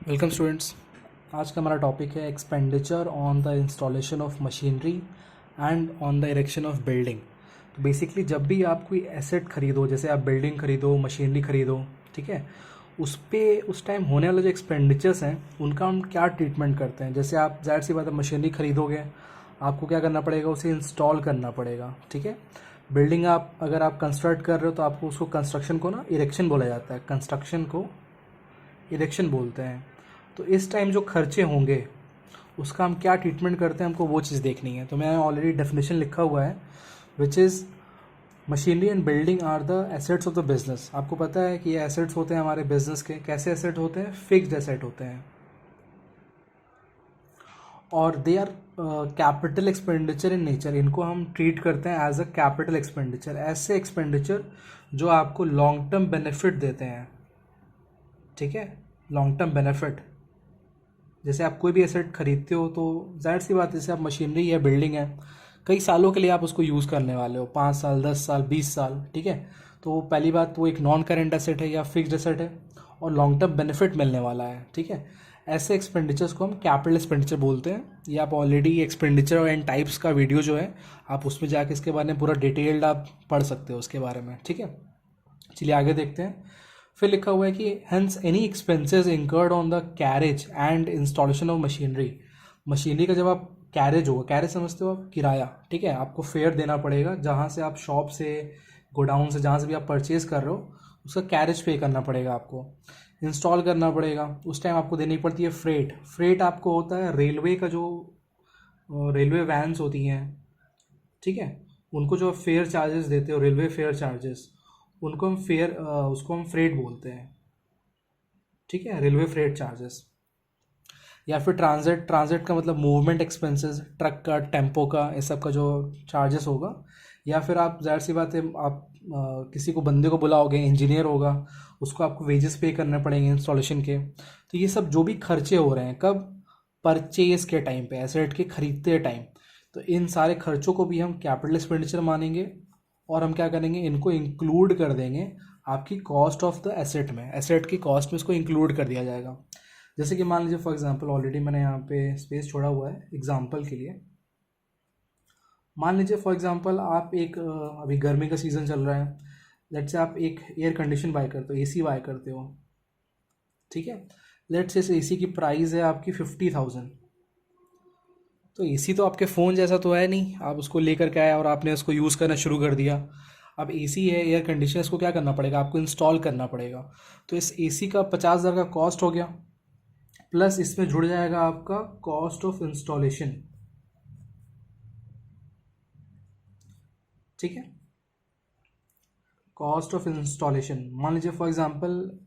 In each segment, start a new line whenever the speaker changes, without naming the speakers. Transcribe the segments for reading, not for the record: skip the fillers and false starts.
Welcome students. आज का हमारा टॉपिक है expenditure on the installation of machinery and on the erection of building. तो बेसिकली जब भी आप कोई एसेट खरीदो, जैसे आप बिल्डिंग खरीदो, मशीनरी खरीदो, ठीक है, उस टाइम होने वाले जो एक्सपेंडिचर्स हैं उनका हम क्या ट्रीटमेंट करते हैं। जैसे आप जाहिर सी बात है मशीनरी खरीदोगे, आपको क्या करना पड़ेगा, उसे इंस्टॉल करना पड़ेगा, ठीक है। बिल्डिंग अगर आप कंस्ट्रक्ट कर रहे हो तो आपको उसको कंस्ट्रक्शन को ना इरेक्शन बोला जाता है, कंस्ट्रक्शन को इरेक्शन बोलते हैं। तो इस टाइम जो खर्चे होंगे उसका हम क्या ट्रीटमेंट करते हैं, हमको वो चीज़ देखनी है। तो मैंने ऑलरेडी डेफिनेशन लिखा हुआ है, which is machinery and building are the assets of the business. आपको पता है कि ये एसेट्स होते हैं हमारे बिजनेस के। कैसे एसेट होते हैं? फिक्स्ड एसेट होते हैं, और they are capital expenditure in nature. इनको हम ट्रीट करते हैं एज अ कैपिटल एक्सपेंडिचर, ऐसे एक्सपेंडिचर जो आपको लॉन्ग टर्म बेनिफिट देते हैं, ठीक है, लॉन्ग टर्म बेनिफिट। जैसे आप कोई भी एसेट खरीदते हो तो जाहिर सी बात है, जैसे आप मशीनरी या बिल्डिंग है, कई सालों के लिए आप उसको यूज़ करने वाले हो, 5 साल, 10 साल, 20 साल, ठीक है। तो पहली बात, वो एक नॉन करेंट एसेट है या फिक्स्ड एसेट है और लॉन्ग टर्म बेनिफिट मिलने वाला है, ठीक है। ऐसे एक्सपेंडिचर्स को हम कैपिटल एक्सपेंडिचर बोलते हैं। ये आप ऑलरेडी एक्सपेंडिचर एंड टाइप्स का वीडियो जो है, आप उसमें जाके इसके बारे में पूरा डिटेल्ड आप पढ़ सकते हो उसके बारे में, ठीक है। चलिए आगे देखते हैं। फिर लिखा हुआ है कि hence any expenses incurred on the carriage and installation of machinery. Machinery का जब आप कैरेज होगा, कैरेज समझते हो आप, किराया, ठीक है, आपको फेयर देना पड़ेगा। जहाँ से आप शॉप से, गोडाउन से, जहाँ से भी आप परचेज कर रहे हो, उसका कैरेज पे करना पड़ेगा आपको। इंस्टॉल करना पड़ेगा, उस टाइम आपको देनी पड़ती है फ्रेट। फ्रेट आपको होता है रेलवे का, जो रेलवे वैन्स होती हैं, ठीक है, उनको जो फेयर चार्जेस देते हो, रेलवे फेयर चार्जेस, उनको हम उसको हम फ्रेट बोलते हैं, ठीक है, रेलवे फ्रेट चार्जेस। या फिर ट्रांजिट, ट्रांजिट का मतलब मूवमेंट एक्सपेंसेस, ट्रक का, टेम्पो का, इस सब का जो चार्जेस होगा। या फिर आप जाहिर सी बात है, आप किसी को, बंदे को बुलाओगे, इंजीनियर होगा, उसको आपको वेजेस पे करने पड़ेंगे इंस्टॉलेशन के। तो ये सब जो भी खर्चे हो रहे हैं, कब? परचेज के टाइम पे, एसेट के खरीदते टाइम। तो इन सारे खर्चों को भी हम कैपिटल एक्सपेंडिचर मानेंगे, और हम क्या करेंगे, इनको इंक्लूड कर देंगे आपकी कॉस्ट ऑफ द एसेट में। एसेट की कॉस्ट में इसको इंक्लूड कर दिया जाएगा। जैसे कि मान लीजिए फॉर एग्जांपल, ऑलरेडी मैंने यहाँ पे स्पेस छोड़ा हुआ है एग्जांपल के लिए। मान लीजिए फॉर एग्जांपल आप एक अभी गर्मी का सीज़न चल रहा है, लेट्स से आप एक एयर कंडीशन बाय करते हो, एसी बाय करते हो, ठीक है। लेट्स से इस एसी की प्राइस है आपकी 50,000। तो एसी तो आपके फ़ोन जैसा तो है नहीं, आप उसको लेकर के आए और आपने उसको यूज़ करना शुरू कर दिया। अब एसी है, एयर कंडीशनर, इसको क्या करना पड़ेगा, आपको इंस्टॉल करना पड़ेगा। तो इस एसी का 50,000 का कॉस्ट हो गया, प्लस इसमें जुड़ जाएगा आपका कॉस्ट ऑफ इंस्टॉलेशन, ठीक है। कॉस्ट ऑफ इंस्टॉलेशन, मान लीजिए फॉर एग्जांपल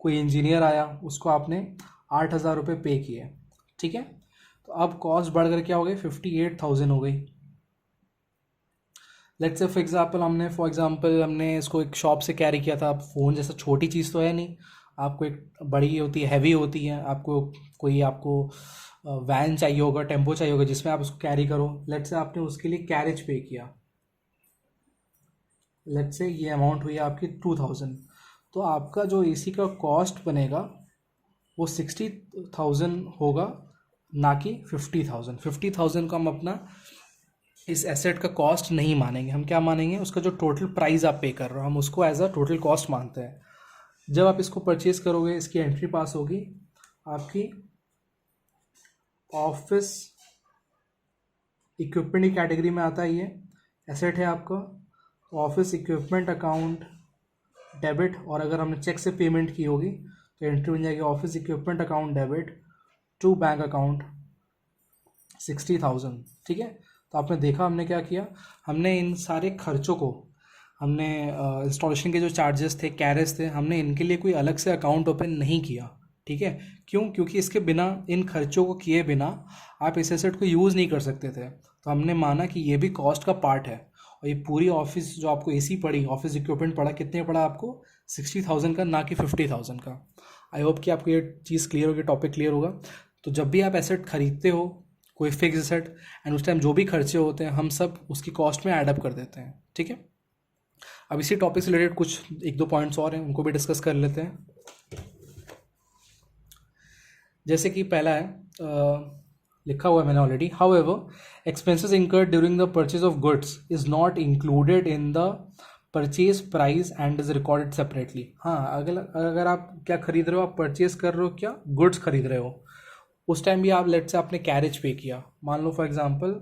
कोई इंजीनियर आया, उसको आपने 8,000 रुपये पे किए, ठीक है। तो अब कॉस्ट बढ़ कर क्या हो गई, 58,000 हो गई। लेट्स से फॉर एग्जांपल हमने इसको एक शॉप से कैरी किया था। अब फ़ोन जैसा छोटी चीज़ तो है नहीं, आपको एक बड़ी होती है, हैवी होती है, आपको वैन चाहिए होगा, टेम्पो चाहिए होगा जिसमें आप उसको कैरी करो। लेट्स से आपने उसके लिए कैरेज पे किया, लेट्स से ये अमाउंट हुई आपकी 2,000। तो आपका जो एसी का कॉस्ट बनेगा वो 60,000 होगा, ना कि 50,000। 50,000 को हम अपना इस एसेट का कॉस्ट नहीं मानेंगे, हम क्या मानेंगे, उसका जो टोटल प्राइस आप पे कर रहे हो, हम उसको एज अ टोटल कॉस्ट मानते हैं। जब आप इसको परचेज करोगे, इसकी एंट्री पास होगी आपकी ऑफिस इक्विपमेंट की कैटेगरी में आता है। ये एसेट है आपका, ऑफिस इक्विपमेंट अकाउंट डेबिट, और अगर हमने चेक से पेमेंट की होगी तो एंट्री बन जाएगी office equipment account debit to bank account 60,000, ठीक है। तो आपने देखा हमने क्या किया, हमने इन सारे खर्चों को, हमने इंस्टॉलेशन के जो चार्जेस थे, कैरेज थे, हमने इनके लिए कोई अलग से अकाउंट ओपन नहीं किया, ठीक है। क्यों? क्योंकि इसके बिना, इन खर्चों को किए बिना आप इस एसेट को यूज़ नहीं कर सकते थे। तो हमने माना कि ये भी कॉस्ट का पार्ट है। और ये पूरी ऑफिस जो आपको एसी पड़ी, ऑफिस इक्विपमेंट पड़ा, कितने पड़ा आपको? 60,000 का, ना कि 50,000 का। आई होप कि आपको ये चीज़ क्लियर होगी, टॉपिक क्लियर होगा। तो जब भी आप एसेट खरीदते हो, कोई फिक्स एसेट, एंड उस टाइम जो भी खर्चे होते हैं हम सब उसकी कॉस्ट में ऐड अप कर देते हैं, ठीक है। अब इसी टॉपिक से रिलेटेड कुछ एक दो पॉइंट्स और हैं, उनको भी डिस्कस कर लेते हैं। जैसे कि पहला है लिखा हुआ है मैंने already, how ever expenses incurred during the purchase of goods is not included in the purchase price and is recorded separately. हाँ, अगर अगर आप क्या खरीद रहे हो, आप परचेज कर रहे हो, क्या गुड्स खरीद रहे हो, उस टाइम भी आप लेट से आपने कैरेज पे किया, मान लो फॉर एग्जांपल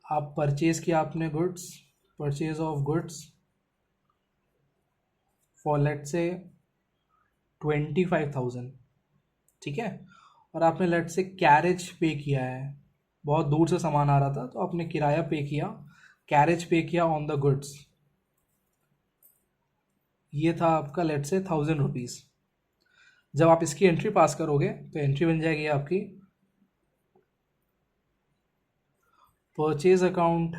आप परचेज किया आपने goods, purchase of goods for let say 25,000, ठीक है, और आपने लेट से कैरेज पे किया है, बहुत दूर से सामान आ रहा था तो आपने किराया पे किया, कैरेज पे किया ऑन द गुड्स, ये था आपका लेट से 1,000 रुपीज़। जब आप इसकी एंट्री पास करोगे तो एंट्री बन जाएगी आपकी purchase account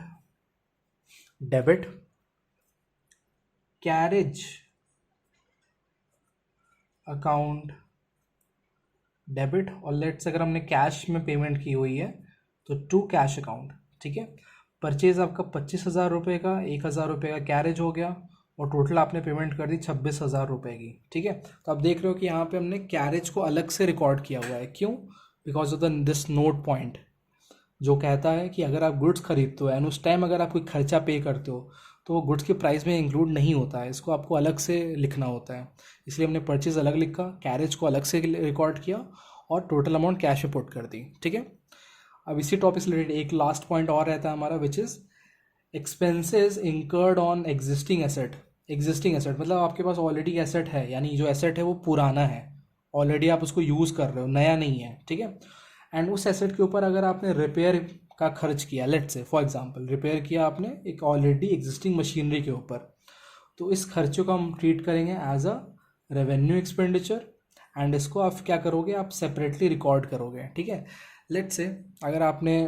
debit, carriage account debit, और लेट्स अगर हमने कैश में पेमेंट की हुई है तो टू कैश अकाउंट, ठीक है। परचेज आपका 25,000 रुपये का, 1,000 रुपये का कैरेज हो गया, और टोटल आपने पेमेंट कर दी 26,000 रुपये की, ठीक है। तो आप देख रहे हो कि यहाँ पे हमने कैरेज को अलग से रिकॉर्ड किया हुआ है, क्यों? Because of the this note point जो कहता है कि अगर आप गुड्स खरीदते हो एंड उस टाइम अगर आप कोई खर्चा पे करते हो तो वो गुड्स के प्राइस में इंक्लूड नहीं होता है, इसको आपको अलग से लिखना होता है। इसलिए हमने परचेज अलग लिखा, कैरेज को अलग से रिकॉर्ड किया और टोटल अमाउंट कैश में पुट कर दी, ठीक है। अब इसी टॉपिक से रिलेटेड एक लास्ट पॉइंट और रहता है हमारा, which is expenses incurred on existing asset. Existing asset मतलब आपके पास ऑलरेडी एसेट है, यानी जो एसेट है वो पुराना है, ऑलरेडी आप उसको यूज़ कर रहे हो, नया नहीं है, ठीक है। एंड उस एसेट के ऊपर अगर आपने रिपेयर का खर्च किया, लेट से फॉर एग्जांपल रिपेयर किया आपने एक ऑलरेडी एग्जिस्टिंग मशीनरी के ऊपर, तो इस खर्चों को हम ट्रीट करेंगे as a revenue expenditure, and इसको आप क्या करोगे, आप सेपरेटली रिकॉर्ड करोगे, ठीक है। लेट से अगर आपने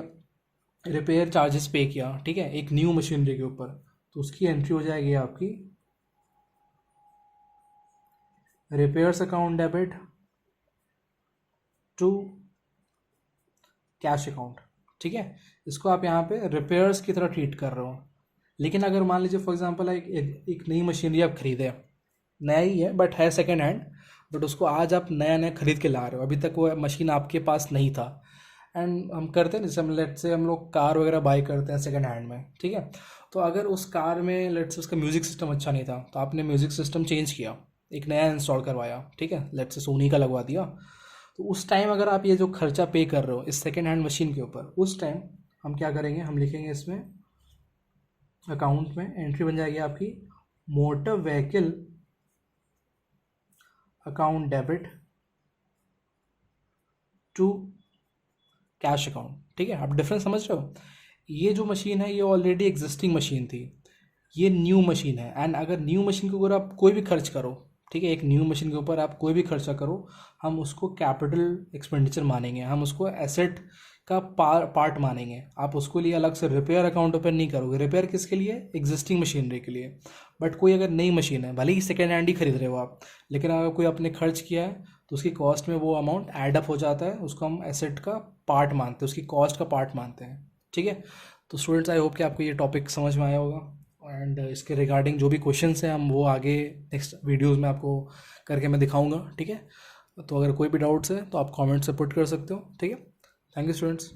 रिपेयर चार्जेस पे किया, ठीक है, एक न्यू मशीनरी के ऊपर, तो उसकी एंट्री हो जाएगी आपकी repairs account debit to cash account, ठीक है। इसको आप यहाँ पे रिपेयर्स की तरह ट्रीट कर रहे हो। लेकिन अगर मान लीजिए फॉर एग्जांपल एक नई मशीनरी आप खरीदे, नया ही है बट है सेकेंड हैंड, बट उसको आज आप नया नया खरीद के ला रहे हो, अभी तक वो मशीन आपके पास नहीं था। एंड हम करते हैं जैसे हम लेट से हम लोग कार वगैरह बाई करते हैं सेकेंड हैंड में, ठीक है। तो अगर उस कार में लेट से उसका म्यूज़िक सिस्टम अच्छा नहीं था तो आपने म्यूज़िक सिस्टम चेंज किया, एक नया इंस्टॉल करवाया, ठीक है, लेट से सोनी का लगवा दिया, तो उस टाइम अगर आप ये जो खर्चा पे कर रहे हो इस सेकेंड हैंड मशीन के ऊपर, उस टाइम हम क्या करेंगे, हम लिखेंगे इसमें अकाउंट में एंट्री बन जाएगी आपकी motor vehicle account debit to cash account, ठीक है। आप डिफरेंस समझ रहे हो? ये जो मशीन है ये ऑलरेडी एग्जिस्टिंग मशीन थी, ये न्यू मशीन है, एंड अगर न्यू मशीन के ऊपर आप कोई भी खर्च करो, ठीक है, एक न्यू मशीन के ऊपर आप कोई भी खर्चा करो, हम उसको कैपिटल एक्सपेंडिचर मानेंगे, हम उसको एसेट का पार्ट मानेंगे। आप उसको लिए अलग से रिपेयर अकाउंट ओपन नहीं करोगे। रिपेयर किसके लिए? एग्जिस्टिंग मशीनरी के लिए। बट कोई अगर नई मशीन है, भले ही सेकेंड हैंड ही खरीद रहे हो आप, लेकिन अगर कोई आपने खर्च किया है तो उसकी कॉस्ट में वो अमाउंट ऐड अप हो जाता है, उसको हम एसेट का पार्ट मानते हैं, उसकी कॉस्ट का पार्ट मानते हैं, ठीक है। तो स्टूडेंट्स, आई होप कि आपको ये टॉपिक समझ में आया होगा, एंड इसके रिगार्डिंग जो भी क्वेश्चंस हैं हम वो आगे नेक्स्ट वीडियोस में आपको करके मैं दिखाऊंगा, ठीक है। तो अगर कोई भी डाउट्स है तो आप कमेंट से पुट कर सकते हो, ठीक है। Thank you students.